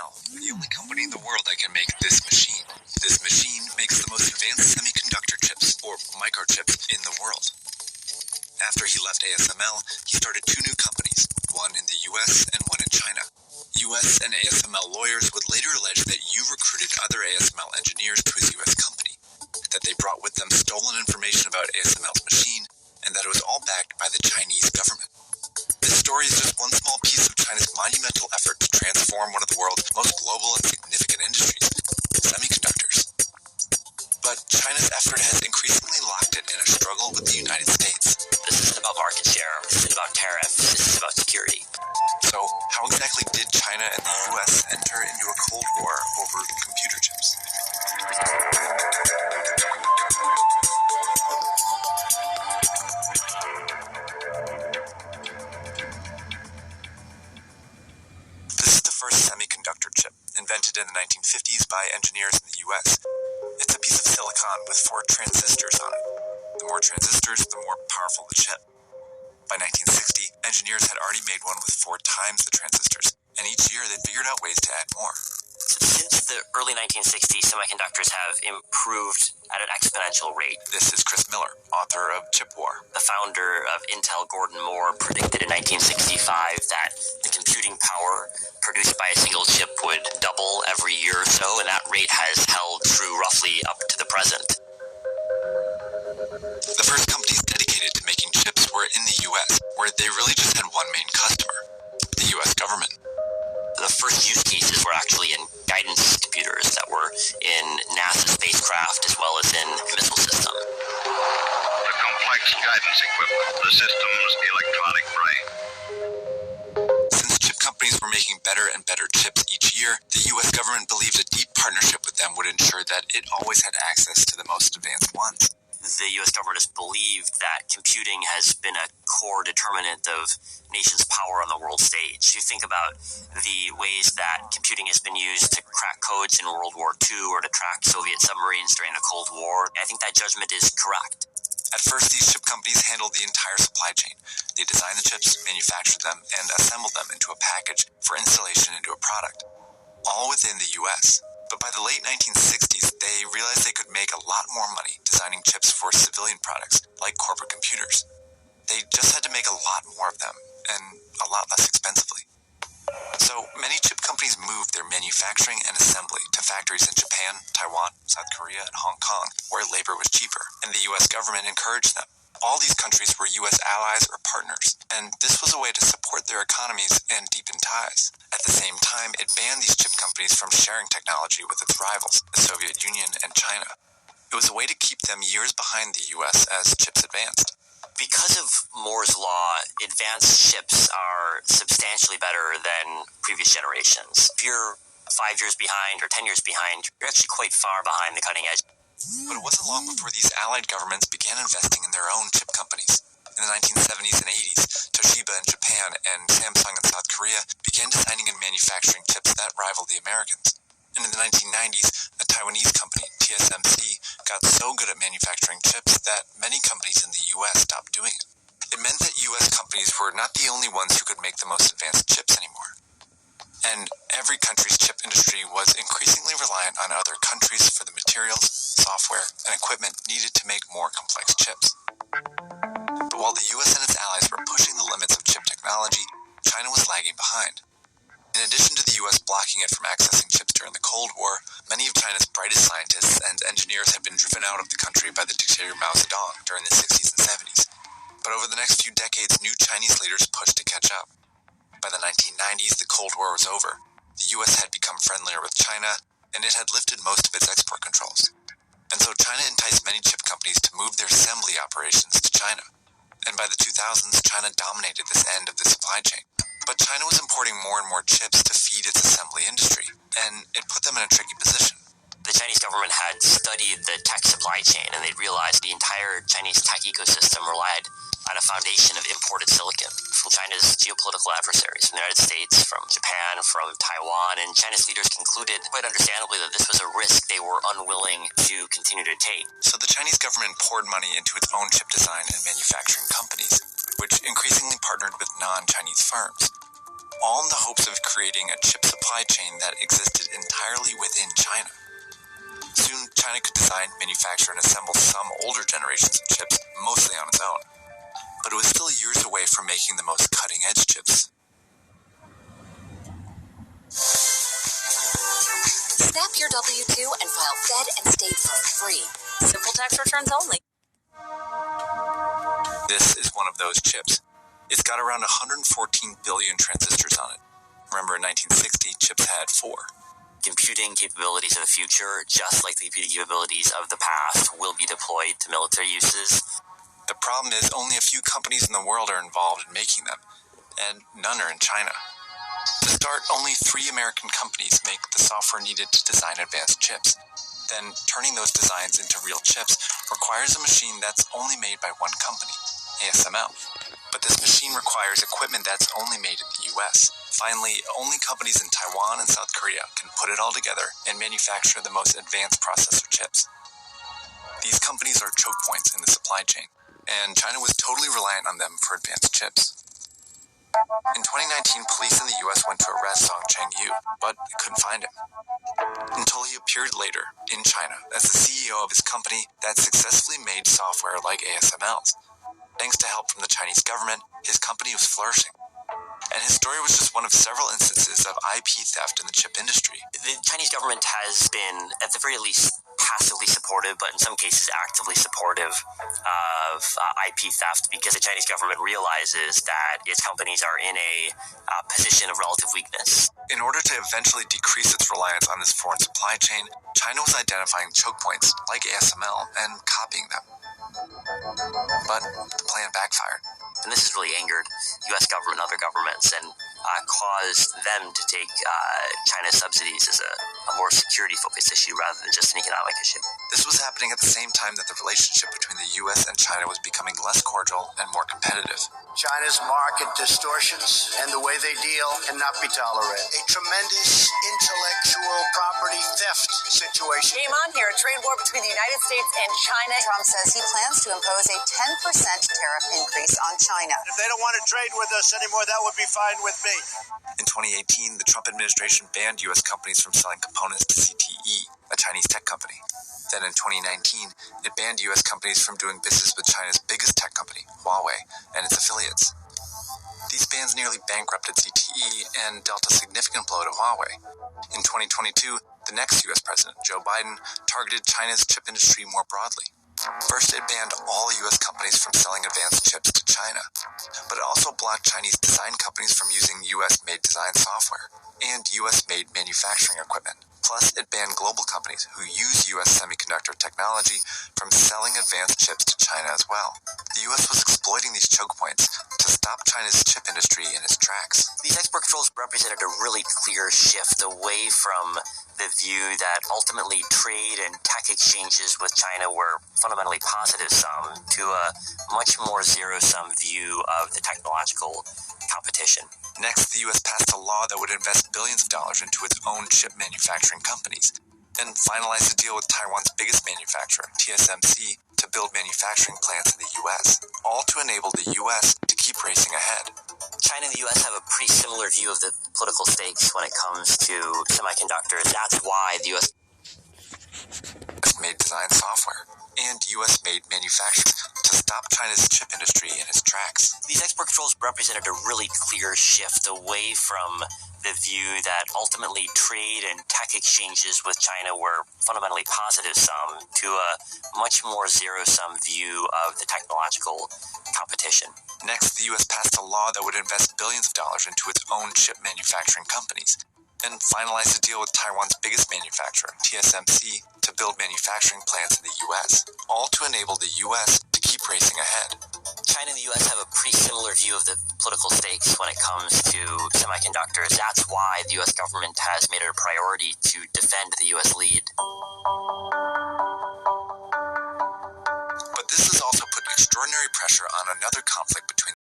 ASML, the only company in the world that can make this machine. This machine makes the most advanced semiconductor chips, or microchips, in the world. After he left ASML, he started two new companies, one in the US and one in China. US and ASML lawyers would later allege that you recruited other ASML engineers to his US company, that they brought with them stolen information about ASML's machine, and that it was all backed by the Chinese government. This story is just one small piece of China's monumental effort to transform one of the world's most global and significant industries, semiconductors. But China's effort has increasingly locked it in a struggle with the United States. This isn't about market share, this isn't about tariffs, this is about security. So, how exactly did China and the US enter into a Cold War over computer chips? This is the first semiconductor chip, invented in the 1950s by engineers in the US. It's a piece of silicon with 4 transistors on it. The more transistors, the more powerful the chip. By 1960, engineers had already made one with 4 times the transistors, and each year they figured out ways to add more. Since the early 1960s, semiconductors have improved at an exponential rate. This is Chris Miller, author of Chip War. The founder of Intel, Gordon Moore, predicted in 1965 that the computing power produced by a single chip would double every year or so, and that rate has held true roughly up to the present. The first companies dedicated to making chips were in the US, where they really just had one main customer, the US government. The first use cases were actually in guidance computers that were in NASA spacecraft as well as in the missile system. The complex guidance equipment, the system's electronic brain. Since chip companies were making better and better chips each year, the US government believed a deep partnership with them would ensure that it always had access to the most advanced ones. The U.S. government has believed that computing has been a core determinant of nations' power on the world stage. You think about the ways that computing has been used to crack codes in World War II or to track Soviet submarines during the Cold War. I think that judgment is correct. At first, these chip companies handled the entire supply chain. They designed the chips, manufactured them, and assembled them into a package for installation into a product, all within the U.S. But by the late 1960s, they realized they could make a lot more money designing chips for civilian products, like corporate computers. They just had to make a lot more of them, and a lot less expensively. So many chip companies moved their manufacturing and assembly to factories in Japan, Taiwan, South Korea, and Hong Kong, where labor was cheaper, and the U.S. government encouraged them. All these countries were U.S. allies or partners, and this was a way to support their economies and deepen ties. At the same time, it banned these chip companies from sharing technology with its rivals, the Soviet Union and China. It was a way to keep them years behind the U.S. as chips advanced. Because of Moore's law, advanced chips are substantially better than previous generations. If you're 5 years behind or 10 years behind, you're actually quite far behind the cutting edge. But it wasn't long before these allied governments began investing in their own chip companies. In the 1970s and 80s, Toshiba in Japan and Samsung in South Korea began designing and manufacturing chips that rivaled the Americans. And in the 1990s, a Taiwanese company, TSMC, got so good at manufacturing chips that many companies in the US stopped doing it. It meant that US companies were not the only ones who could make the most advanced chips anymore. And every country's chip industry was increasingly reliant on other countries for the materials, software, and equipment needed to make more complex chips. But while the US and its allies were pushing the limits of chip technology, China was lagging behind. In addition to the US blocking it from accessing chips during the Cold War, many of China's brightest scientists and engineers had been driven out of the country by the dictator Mao Zedong during the 60s and 70s. But over the next few decades, new Chinese leaders pushed to catch up. By the 1990s, the Cold War was over. The US had become friendlier with China, and it had lifted most of its export controls. And so China enticed many chip companies to move their assembly operations to China. And by the 2000s, China dominated this end of the supply chain. But China was importing more and more chips to feed its assembly industry, and it put them in a tricky position. The Chinese government had studied the tech supply chain, and they realized the entire Chinese tech ecosystem relied on a foundation of imported silicon from China's geopolitical adversaries, from the United States, from Japan, from Taiwan, and China's leaders concluded, quite understandably, that this was a risk they were unwilling to continue to take. So the Chinese government poured money into its own chip design and manufacturing companies, which increasingly partnered with non-Chinese firms. all in the hopes of creating a chip supply chain that existed entirely within China. Soon, China could design, manufacture, and assemble some older generations of chips, mostly on its own. But it was still years away from making the most cutting-edge chips. Snap your W-2 and file Fed and state for free. Simple tax returns only. This is one of those chips. It's got around 114 billion transistors on it. Remember, in 1960, chips had 4. Computing capabilities of the future, just like the computing capabilities of the past, will be deployed to military uses. The problem is only a few companies in the world are involved in making them, and none are in China. To start, only 3 American companies make the software needed to design advanced chips. Then, turning those designs into real chips requires a machine that's only made by one company, ASML. But this machine requires equipment that's only made in the US. Finally, only companies in Taiwan and South Korea can put it all together and manufacture the most advanced processor chips. These companies are choke points in the supply chain, and China was totally reliant on them for advanced chips. In 2019, police in the US went to arrest Song Cheng-yu, but couldn't find him. Until he appeared later in China as the CEO of his company that successfully made software like ASML's. Thanks to help from the Chinese government, his company was flourishing. And his story was just one of several instances of IP theft in the chip industry. The Chinese government has been, at the very least, passively supportive, but in some cases actively supportive of IP theft, because the Chinese government realizes that its companies are in a position of relative weakness. In order to eventually decrease its reliance on this foreign supply chain, China was identifying choke points like ASML and copying them. But the plan backfired. And this has really angered U.S. government and other governments and caused them to take China's subsidies as a more security-focused issue rather than just an economic issue. This was happening at the same time that the relationship between the U.S. and China was becoming less cordial and more competitive. China's market distortions and the way they deal cannot be tolerated. A tremendous intellectual property theft situation. Game on here, a trade war between the United States and China. Trump says he plans to impose a 10% tariff increase on China. If they don't want to trade with us anymore, that would be fine with me. In 2018, the Trump administration banned U.S. companies from selling components to CTE, a Chinese tech company. Then in 2019, it banned U.S. companies from doing business with China's biggest tech company, Huawei, and its affiliates. These bans nearly bankrupted CTE and dealt a significant blow to Huawei. In 2022, the next U.S. president, Joe Biden, targeted China's chip industry more broadly. First, it banned all U.S. companies from selling advanced chips to China, but it also blocked Chinese design companies from using U.S.-made design software and U.S.-made manufacturing equipment. Plus, it banned global companies who use U.S. semiconductor technology from selling advanced chips to China as well. The U.S. was exploiting these choke points to stop China's chip industry in its tracks. These export controls represented a really clear shift away from the view that ultimately trade and tech exchanges with China were fundamentally positive sum to a much more zero-sum view of the technological competition. Next, the U.S. passed a law that would invest billions of dollars into its own chip manufacturing companies, and finalized a deal with Taiwan's biggest manufacturer, TSMC, to build manufacturing plants in the U.S., all to enable the U.S. to keep racing ahead. China and the U.S. have a pretty similar view of the political stakes when it comes to semiconductors. That's why the U.S. made design software and U.S.-made manufacturing to stop China's chip industry in its tracks. These export controls represented a really clear shift away from the view that ultimately trade and tech exchanges with China were fundamentally positive sum to a much more zero-sum view of the technological competition. Next, the U.S. passed a law that would invest billions of dollars into its own chip manufacturing companies, and finalized a deal with Taiwan's biggest manufacturer, TSMC, to build manufacturing plants in the U.S., all to enable the U.S. to keep racing ahead. China and the U.S. have a pretty similar view of the political stakes when it comes to semiconductors. That's why the U.S. government has made it a priority to defend the U.S. lead. But this has also put extraordinary pressure on another conflict between